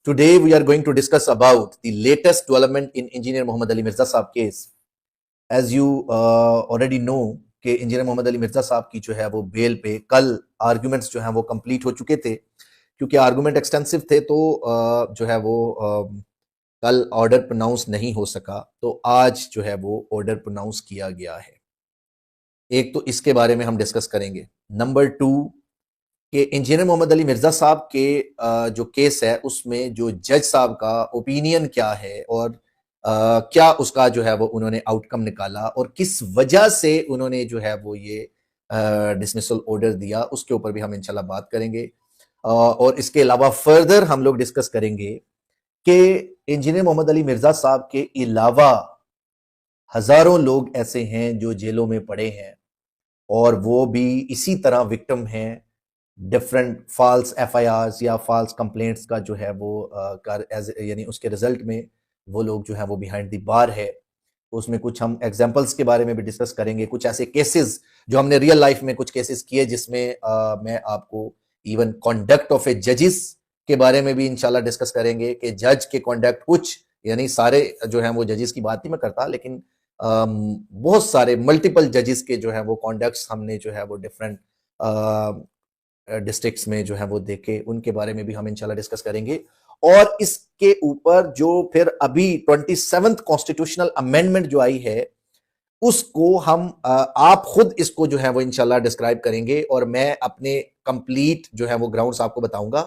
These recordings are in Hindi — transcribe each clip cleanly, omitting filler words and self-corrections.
Today we are going to discuss about the latest development in Engineer Mohammad Ali Mirza साहब case. As you already know कि इंजीनियर मोहम्मद अली मिर्जा साहब की जो है वो बेल पे कल आर्गुमेंट्स जो हैं वो कंप्लीट हो चुके थे। क्योंकि आर्गुमेंट एक्सटेंसिव थे तो जो है वो कल ऑर्डर प्रोनाउंस नहीं हो सका, तो आज जो है वो ऑर्डर प्रोनाउंस किया गया है। एक तो इसके बारे में हम डिस्कस करेंगे। नंबर 2 कि इंजीनियर मोहम्मद अली मिर्जा साहब के जो केस है उसमें जो जज साहब का ओपिनियन क्या है और क्या उसका जो है वो उन्होंने आउटकम निकाला और किस वजह से उन्होंने जो है वो ये डिसमिसल ऑर्डर दिया, उसके ऊपर भी हम इंशाल्लाह बात करेंगे। और इसके अलावा फर्दर हम लोग डिस्कस करेंगे कि इंजीनियर मोहम्मद अली मिर्जा साहब के अलावा हजारों लोग ऐसे हैं जो जेलों में पड़े हैं और वो भी इसी तरह विक्टिम हैं डिफरेंट फॉल्स एफआईआर्स या फॉल्स कंप्लेंट्स का जो है वो यानी उसके रिजल्ट में वो लोग जो है वो बिहाइंड द बार है। उसमें कुछ हम एग्जांपल्स के बारे में भी डिस्कस करेंगे, कुछ ऐसे केसेस जो हमने रियल लाइफ में कुछ केसेस किए जिसमें मैं आपको इवन कॉन्डक्ट ऑफ ए जजेस के बारे में भी इंशाल्लाह डिस्कस करेंगे कि जज के कॉन्डक्ट, कुछ यानी सारे जो है वो जजेस की बात नहीं मैं करता, लेकिन बहुत सारे मल्टीपल जजेस के जो है वो कॉन्डक्ट्स हमने जो है वो डिफरेंट डिस्ट्रिक्ट्स में जो है वो देखे, उनके बारे में भी हम इंशाल्लाह डिस्कस करेंगे। और इसके ऊपर जो फिर अभी 27th कॉन्स्टिट्यूशनल अमेंडमेंट जो आई है उसको हम आप खुद इसको जो है वो इंशाल्लाह डिस्क्राइब करेंगे और मैं अपने कंप्लीट जो है वो ग्राउंड्स आपको बताऊंगा,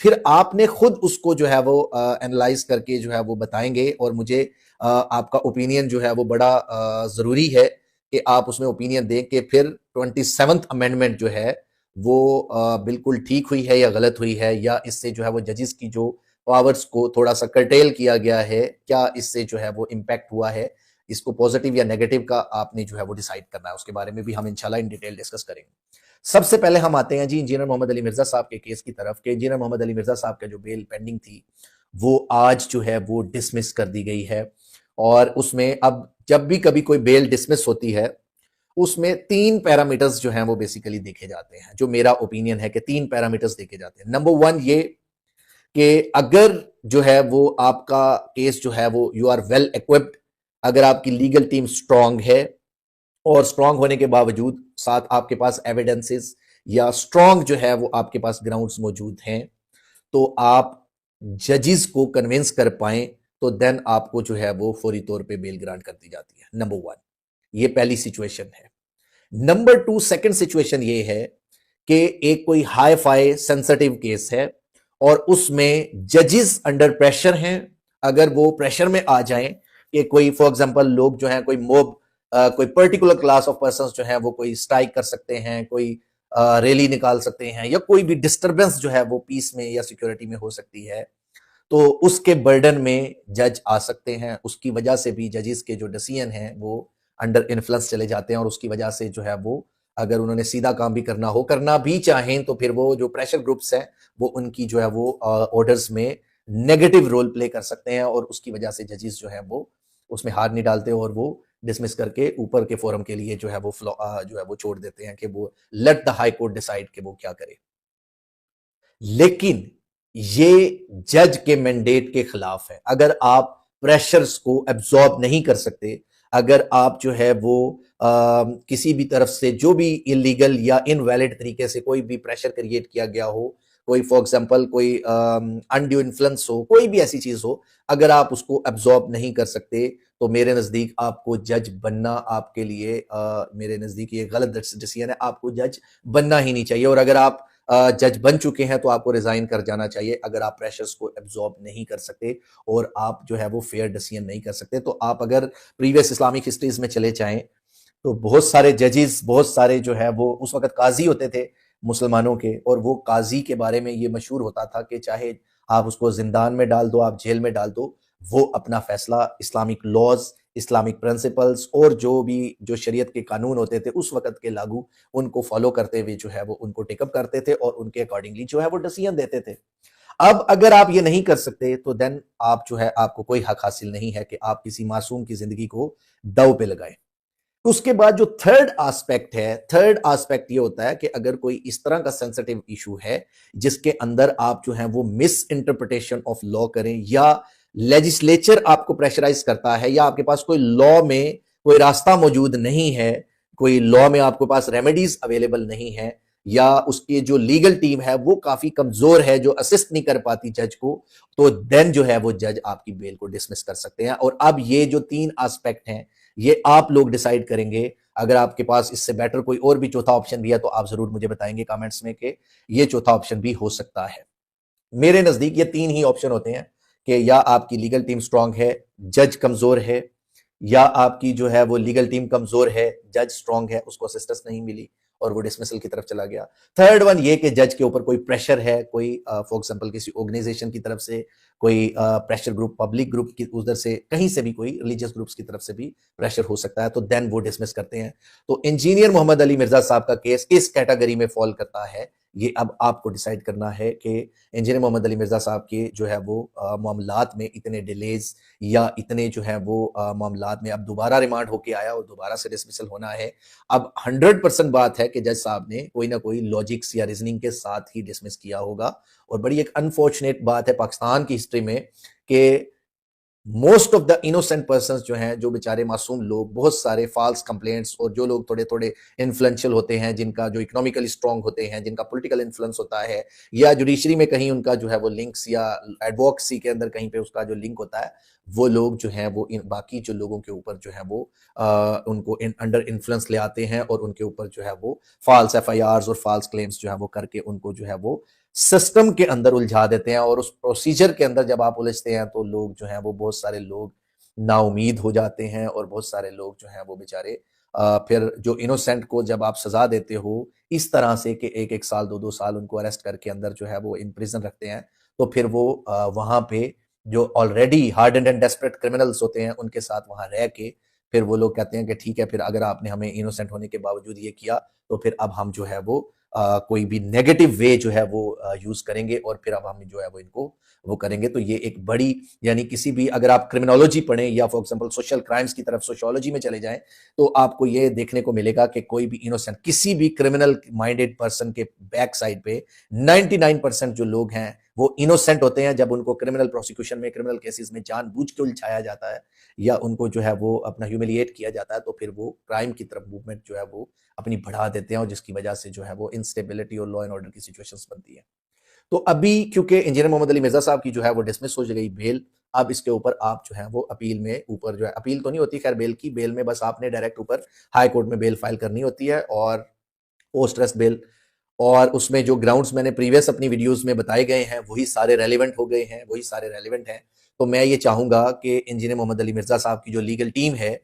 फिर आपने खुद उसको जो है वो एनालाइज करके जो है वो बताएंगे और मुझे आपका ओपिनियन जो है वो बड़ा जरूरी है कि आप उसमें ओपिनियन दें कि फिर 27th अमेंडमेंट जो है वो बिल्कुल ठीक हुई है या गलत हुई है, या इससे जो है वो जजेस की जो पावर्स को थोड़ा सा कर्टेल किया गया है, क्या इससे जो है वो इम्पैक्ट हुआ है, इसको पॉजिटिव या नेगेटिव का आपने जो है वो डिसाइड करना है। उसके बारे में भी हम इंशाल्लाह इन डिटेल डिस्कस करेंगे। सबसे पहले हम आते हैं जी इंजीनियर मोहम्मद अली मिर्जा साहब के केस की तरफ कि इंजीनियर मोहम्मद अली मिर्जा साहब का जो बेल पेंडिंग थी वो आज जो है वो डिसमिस कर दी गई है। और उसमें अब जब भी कभी कोई बेल डिसमिस होती है उसमें 3 पैरामीटर्स जो हैं वो बेसिकली देखे जाते हैं, जो मेरा ओपिनियन है कि 3 पैरामीटर्स देखे जाते हैं। नंबर 1 ये कि अगर जो है वो आपका केस जो है वो यू आर वेल इक्विप्ड, अगर आपकी लीगल टीम स्ट्रांग है और स्ट्रांग होने के बावजूद साथ आपके पास एविडेंसेस या स्ट्रांग जो है वो आपके पास ग्राउंड्स मौजूद हैं, तो आप जजेस को कन्विंस कर पाए तो देन आपको जो है वो फौरी तौर पे बेल ग्रांट कर दी जाती है। नंबर 1 ये पहली सिचुएशन है। नंबर 2 सेकंड सिचुएशन ये है कि एक कोई हाई फाई सेंसिटिव केस है और उसमें जजेस अंडर प्रेशर हैं। अगर वो प्रेशर में आ जाएं कि कोई फॉर एग्जांपल लोग जो हैं कोई मोब कोई पर्टिकुलर क्लास ऑफ पर्संस जो हैं वो कोई स्ट्राइक कर सकते हैं, कोई रैली निकाल सकते हैं, या कोई भी डिस्टरबेंस जो है वो पीस में या सिक्योरिटी में हो सकती है, तो उसके बर्डन में जज आ सकते हैं। उसकी वजह से भी जजेस के जो डिसीजन हैं वो अंडर इन्फ्लुएंस चले जाते हैं और उसकी वजह से जो है वो अगर उन्होंने सीधा काम भी करना भी चाहें तो फिर वो जो प्रेशर ग्रुप्स हैं वो उनकी जो है वो ऑर्डर्स में नेगेटिव रोल प्ले कर सकते हैं और उसकी वजह से जजेस जो है वो उसमें हार नहीं डालते और वो डिसमिस करके ऊपर के फोरम के लिए जो है वो जो है वो छोड़ देते हैं कि वो let the high court decide कि वो क्या करे। लेकिन ये जज के मैंडेट के खिलाफ है। अगर आप प्रेशर्स को एब्जॉर्ब नहीं कर सकते, अगर आप जो है वो किसी भी तरफ से जो भी इलीगल या इनवैलिड तरीके से कोई भी प्रेशर क्रिएट किया गया हो, कोई फॉर एग्जांपल कोई अनड्यू इन्फ्लुएंस हो, कोई भी ऐसी चीज हो, अगर आप उसको एब्जॉर्ब नहीं कर सकते तो मेरे नजदीक आपको जज बनना आपके लिए मेरे नजदीक ये गलत डिसीजन है। आपको जज बनना ही नहीं चाहिए और अगर आप जज बन चुके हैं तो आपको रिजाइन कर जाना चाहिए। अगर आप प्रेशर्स को एब्जॉर्ब नहीं कर सकते और आप जो है वो फेयर डिसीजन नहीं कर सकते, तो आप अगर प्रीवियस इस्लामिक हिस्ट्रीज में चले जाएं तो बहुत सारे जजेस, बहुत सारे जो है वो उस वक्त काजी होते थे मुसलमानों के, और वो काजी के बारे में ये मशहूर होता था कि चाहे आप उसको जिंदान में डाल दो, आप जेल में डाल दो, वो अपना फैसला इस्लामिक लॉज, इस्लामिक प्रिंसिपल्स और जो भी जो शरीयत के कानून होते थे उस वक्त के लागू, उनको फॉलो करते हुए जो है वो उनको टेकअप करते थे और उनके अकॉर्डिंगली जो है वो डिसीजन देते थे। अब अगर आप ये नहीं कर सकते तो देन आप जो है आपको कोई हक हासिल नहीं है कि आप किसी मासूम की जिंदगी को दांव पे लगाएं। उसके बाद जो थर्ड एस्पेक्ट ये होता है कि अगर कोई इस तरह का सेंसिटिव इशू है जिसके अंदर आप जो है वो मिस इंटरप्रिटेशन ऑफ लॉ करें, या लेजिस्लेचर आपको प्रेशराइज करता है, या आपके पास कोई लॉ में कोई रास्ता मौजूद नहीं है, कोई लॉ में आपके पास रेमेडीज अवेलेबल नहीं है, या उसकी जो लीगल टीम है वो काफी कमजोर है जो असिस्ट नहीं कर पाती जज को, तो देन जो है वो जज आपकी बेल को डिसमिस कर सकते हैं। और अब ये जो तीन एस्पेक्ट हैं ये आप लोग डिसाइड करेंगे। अगर आपके पास इससे बेटर कोई और भी चौथा ऑप्शन भी है तो आप जरूर मुझे बताएंगे कमेंट्स में कि ये चौथा ऑप्शन भी हो सकता है। मेरे नजदीक ये तीन ही ऑप्शन होते हैं कि या आपकी लीगल टीम स्ट्रांग है, जज कमजोर है, या आपकी जो है वो लीगल टीम कमजोर है, जज स्ट्रांग है, उसको असिस्टेंस नहीं मिली और वो डिसमिसल की तरफ चला गया। थर्ड वन ये कि जज के ऊपर कोई प्रेशर है, कोई फॉर एग्जांपल किसी ऑर्गेनाइजेशन की तरफ से कोई प्रेशर ग्रुप, पब्लिक ग्रुप की उधर से, कहीं से भी कोई रिलीजियस ग्रुप्स की तरफ से भी प्रेशर हो सकता है, तो देन वो डिसमिस करते हैं। तो इंजीनियर मोहम्मद अली मिर्जा साहब का केस इस कैटेगरी में फॉल करता है। ये अब आपको डिसाइड करना है कि इंजीनियर मोहम्मद अली मिर्जा साहब के जो है वो मामलात में इतने डिलेज या इतने जो है वो मामलात में अब दोबारा रिमांड होके आया और दोबारा से डिसमिसल होना है। अब 100% बात है कि जज साहब ने कोई ना कोई लॉजिक्स या रीजनिंग के साथ ही डिसमिस किया होगा। और बड़ी एक अनफॉर्चुनेट बात है पाकिस्तान की हिस्ट्री में कि most of the innocent person जो हैं, जो बेचारे मासूम लोग, बहुत सारे फॉल्स कंप्लेंट्स, और जो लोग थोड़े थोड़े इन्फ्लुएंशियल होते हैं, जिनका जो इकोनॉमिकली स्ट्रांग होते हैं, जिनका पॉलिटिकल इन्फ्लुएंस होता है, या जुडिशरी में कहीं उनका जो है वो लिंक्स, या एडवोकेसी के अंदर कहीं पे उसका जो लिंक होता है, वो लोग जो हैं वो इन बाकी जो लोगों के ऊपर जो है वो उनको अंडर इन्फ्लुएंस ले आते हैं और उनके ऊपर जो है वो फॉल्स एफआईआर्स और फॉल्स क्लेम्स जो है वो करके उनको जो है वो सिस्टम के अंदर उलझा देते हैं। और उस प्रोसीजर के अंदर जब आप उलझते हैं तो लोग जो हैं वो, बहुत सारे लोग नाउमीद हो जाते हैं, और बहुत सारे लोग जो हैं वो बेचारे फिर जो इनोसेंट को जब आप सजा देते हो इस तरह से कि एक एक साल, दो दो साल उनको अरेस्ट करके अंदर जो है वो इन प्रिजन रखते हैं, तो फिर वो वहां पे जो already hard and desperate criminals होते हैं उनके साथ वहां रह के फिर वो लोग कहते हैं कि ठीक है, फिर अगर आपने हमें इनोसेंट होने के बावजूद ये किया तो फिर अब हम जो है वो कोई भी नेगेटिव वे जो है वो यूज करेंगे, और फिर अब हम जो है वो इनको वो करेंगे। तो ये एक बड़ी, यानी किसी भी, अगर आप क्रिमिनोलॉजी पढ़ें या फॉर एग्जांपल सोशल क्राइम्स की तरफ सोशियोलॉजी में चले जाएं, तो आपको ये देखने को मिलेगा कि कोई भी इनोसेंट, किसी भी क्रिमिनल माइंडेड पर्सन के बैक साइड पे 99% जो लोग हैं वो इनोसेंट होते हैं। जब उनको क्रिमिनल प्रोसिक्यूशन में, क्रिमिनल केसेस में जानबूझ के उलझाया जाता है या उनको जो है वो अपना ह्यूमिलिएट किया जाता है, तो फिर वो क्राइम की तरफ मूवमेंट जो है वो अपनी बढ़ा देते हैं, और जिसकी वजह से जो है वो इंस्टेबिलिटी और लॉ एंड ऑर्डर की सिचुएशंस बनती है। तो अभी क्योंकि इंजीनियर मोहम्मद अली मिर्जा साहब की जो है वो डिसमिस हो गई बेल, अब इसके ऊपर आप जो है वो अपील में ऊपर जो है, अपील तो नहीं होती खैर बेल की, बेल में बस आपने डायरेक्ट ऊपर हाई कोर्ट में बेल फाइल करनी होती है, और पोस्ट रेस्ट बेल, और उसमें जो ग्राउंड्स मैंने प्रीवियस अपनी वीडियोस में बताए गए हैं वही सारे रेलिवेंट हो गए हैं, वही सारे रेलिवेंट हैं। तो मैं ये चाहूंगा कि इंजीनियर मोहम्मद अली मिर्जा साहब की जो लीगल टीम है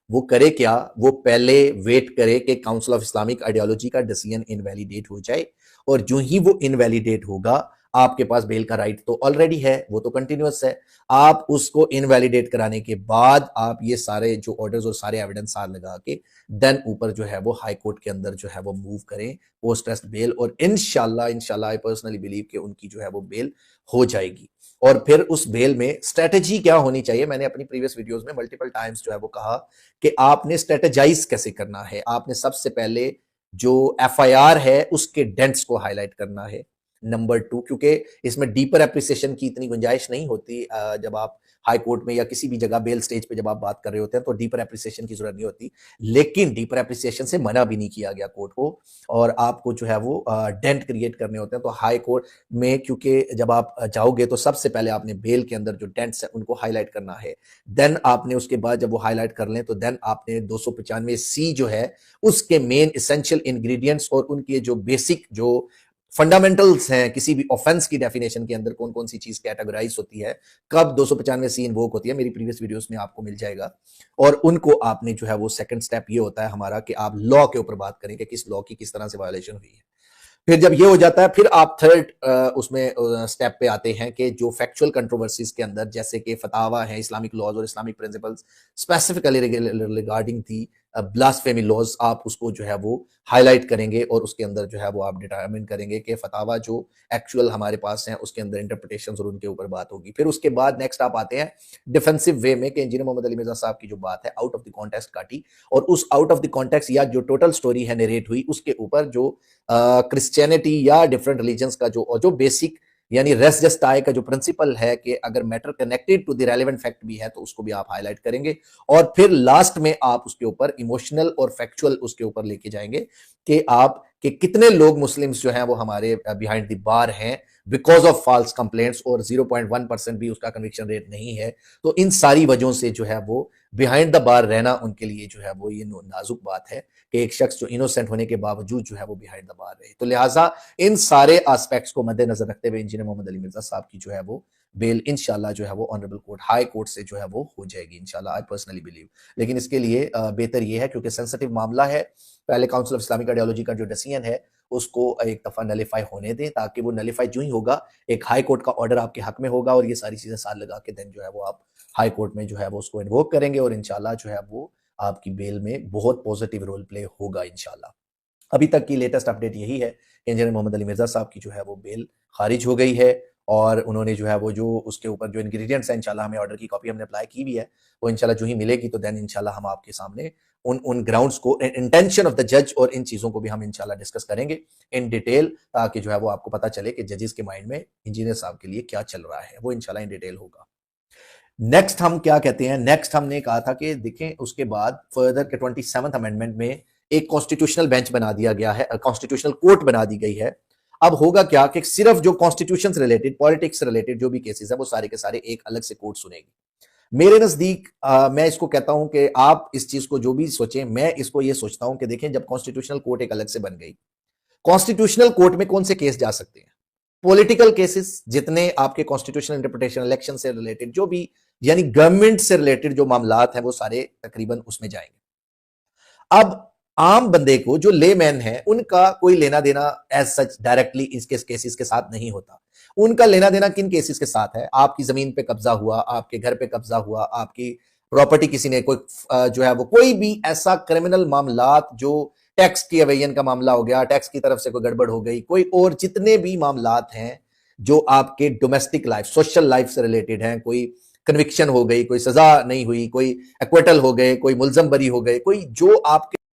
वो करे क्या, वो पहले वेट करे कि काउंसिल ऑफ इस्लामिक आइडियोलॉजी का डिसीजन इनवैलिडेट हो जाए, और जो ही वो इनवैलिडेट होगा आपके पास बेल का राइट तो ऑलरेडी है, वो तो कंटिन्यूअस है। आप उसको इनवैलिडेट कराने के बाद आप ये सारे जो ऑर्डर्स और सारे एविडेंस साथ लगा के देन ऊपर जो है वो हाई कोर्ट के अंदर जो है वो मूव करें पोस्ट रेस्ट बेल, और इंशाल्लाह आई पर्सनली बिलीव कि उनकी जो है वो बेल हो जाएगी। और फिर उस बेल में स्ट्रेटेजी क्या होनी चाहिए, मैंने अपनी प्रीवियस वीडियोस में मल्टीपल टाइम्स जो है वो कहा कि आपने स्ट्रेटेजाइज कैसे करना है। आपने सबसे पहले जो एफआईआर है उसके डेंट्स को हाईलाइट करना है। नंबर 2, क्योंकि इसमें डीपर एप्रिसिएशन की इतनी गुंजाइश नहीं होती, जब आप हाई कोर्ट में या किसी भी जगह बेल स्टेज पे जब आप बात कर रहे होते हैं तो डीपर एप्रिसिएशन की जरूरत नहीं होती, लेकिन डीपर एप्रिसिएशन से मना भी नहीं किया गया कोर्ट को, और आपको जो है वो डेंट क्रिएट करने होते हैं। तो हाई कोर्ट में क्योंकि जब आप जाओगे तो सबसे पहले आपने बेल के अंदर जो डेंट्स है उनको हाईलाइट करना है, देन आपने उसके बाद जब वो हाईलाइट कर लें तो देन आपने 295C जो है उसके मेन इसेंशियल इंग्रेडिएंट्स और उनके जो बेसिक जो फंडामेंटल्स हैं किसी भी ऑफेंस की डेफिनेशन के अंदर, कौन कौन सी चीज कैटेगराइज होती है, कब 295C इन्वोक होती है, मेरी प्रीवियस वीडियोस में आपको मिल जाएगा। और उनको आपने जो है वो सेकंड स्टेप ये होता है हमारा कि आप लॉ के ऊपर बात करें कि किस लॉ की किस तरह से वायलेशन हुई है। फिर जब ये हो जाता है फिर आप थर्ड उसमें स्टेप पे आते हैं कि जो फैक्चुअल कंट्रोवर्सीज के अंदर, जैसे कि फतावा है, इस्लामिक लॉज और इस्लामिक प्रिंसिपल्स स्पेसिफिकली रिगार्डिंग थी ब्लास्फेमी लॉज आप उसको जो है वो हाईलाइट करेंगे और उसके अंदर जो है वो आप डिटरमिन करेंगे कि फतावा जो एक्चुअल हमारे पास है उसके अंदर इंटरप्रिटेशन और उनके ऊपर बात होगी। फिर उसके बाद नेक्स्ट आप आते हैं डिफेंसिव वे में कि इंजीनियर मोहम्मद अली मिर्जा साहब की जो बात है आउट ऑफ द कॉन्टेक्स्ट काटी और उस आउट ऑफ द कॉन्टेक्स्ट या जो टोटल स्टोरी है नरेट हुई उसके ऊपर जो क्रिश्चियनिटी या डिफरेंट रिलीजन्स का जो बेसिक यानी रेस जस्टाई का जो प्रिंसिपल है कि अगर matter connected to the relevant fact भी है तो उसको भी आप हाईलाइट करेंगे और फिर लास्ट में आप उसके ऊपर इमोशनल और फैक्चुअल उसके ऊपर लेके जाएंगे कि आप कि कितने लोग मुस्लिम्स जो हैं वो हमारे बिहाइंड द बार हैं बिकॉज ऑफ फॉल्स कंप्लेंट्स और 0.1% भी उसका कन्विक्शन रेट नहीं है। तो इन सारी वजहों से जो है वो बिहाइंड द बार रहना उनके लिए जो है वो ये नाजुक बात है कि एक शख्स जो इनोसेंट होने के बावजूद जो है वो बिहाइंड द बार रहे। तो लिहाजा इन सारे एस्पेक्ट्स को मद्देनजर रखते हुए इंजीनियर मोहम्मद अली मिर्जा साहब की जो है वो बेल इंशाल्लाह जो है वो ऑनरेबल कोर्ट हाई कोर्ट से जो है वो हो जाएगी इंशाल्लाह, आई पर्सनली बिलीव। लेकिन इसके लिए बेहतर ये है क्योंकि सेंसिटिव मामला है, पहले काउंसिल ऑफ इस्लामिक आइडियोलॉजी का जो डिसीजन है उसको एक दफा नलीफाई होने दें ताकि वो नलीफाई जो ही होगा एक हाई कोर्ट का ऑर्डर आपके हक में होगा और ये सारी चीजें साथ लगा के देन जो है वो आप हाई कोर्ट में जो है वो उसको इन्वोक करेंगे और इंशाल्लाह जो है वो आपकी बेल में बहुत पॉजिटिव रोल प्ले होगा इंशाल्लाह। अभी तक की लेटेस्ट अपडेट यही है कि इंजीनियर मोहम्मद अली मिर्जा साहब की जो है वो बेल खारिज हो गई है और उन्होंने जो है वो जो उसके ऊपर जो इंग्रेडिएंट्स हैं इंशाल्लाह हमें ऑर्डर की कॉपी हमने अप्लाई की भी है वो इंशाल्लाह जो ही मिलेगी तो देन इंशाल्लाह हम आपके सामने उन ग्राउंड्स को इंटेंशन ऑफ द जज और इन चीजों को भी हम इंशाल्लाह डिस्कस करेंगे इन डिटेल ताकि जो है वो आपको पता चले कि जजेस के माइंड में इंजीनियर साहब के लिए क्या चल रहा है वो इंशाल्लाह इन डिटेल होगा। नेक्स्ट हम क्या कहते हैं, नेक्स्ट हमने कहा था कि देखें उसके बाद फर्दर के 27th अमेंडमेंट में एक कॉन्स्टिट्यूशनल बेंच बना दिया गया है, कॉन्स्टिट्यूशनल कोर्ट बना दी गई है। अब होगा क्या कि सिर्फ जो कॉन्स्टिट्यूशन से रिलेटेड पॉलिटिक्स से रिलेटेड जो भी केसेस है वो सारे के सारे एक अलग से कोर्ट सुनेगी। मेरे नजदीक मैं इसको कहता हूं कि आप इस चीज को जो भी सोचें, मैं इसको ये सोचता हूं कि देखें जब कॉन्स्टिट्यूशनल कोर्ट एक अलग से बन गई, कॉन्स्टिट्यूशनल कोर्ट में कौन से केस जा सकते हैं, पॉलिटिकल केसेस जितने आपके कॉन्स्टिट्यूशनल इंटरप्रिटेशन इलेक्शन से रिलेटेड जो भी यानी गवर्नमेंट से रिलेटेड जो मामलात हैं वो सारे तकरीबन उसमें जाएंगे। अब आम बंदे को जो लेमैन है उनका कोई लेना देना एज सच डायरेक्टली इसके केसेस के साथ नहीं होता। उनका लेना देना किन केसेस के साथ है, आपकी जमीन पे कब्जा हुआ, आपके घर पे कब्जा हुआ, आपकी प्रॉपर्टी किसी ने कोई जो है वो कोई भी ऐसा क्रिमिनल मामलात जो टैक्स की एवेजन का मामला हो गया, टैक्स की तरफ से कोई गड़बड़ हो गई, कोई और जितने भी मामलात हैं जो आपके डोमेस्टिक लाइफ सोशल लाइफ से रिलेटेड हैं, कोई कन्विक्शन हो गई, कोई सजा नहीं हुई, कोई एक्वेटल हो गए, कोई मुलजम बरी हो गए, कोई जो आपके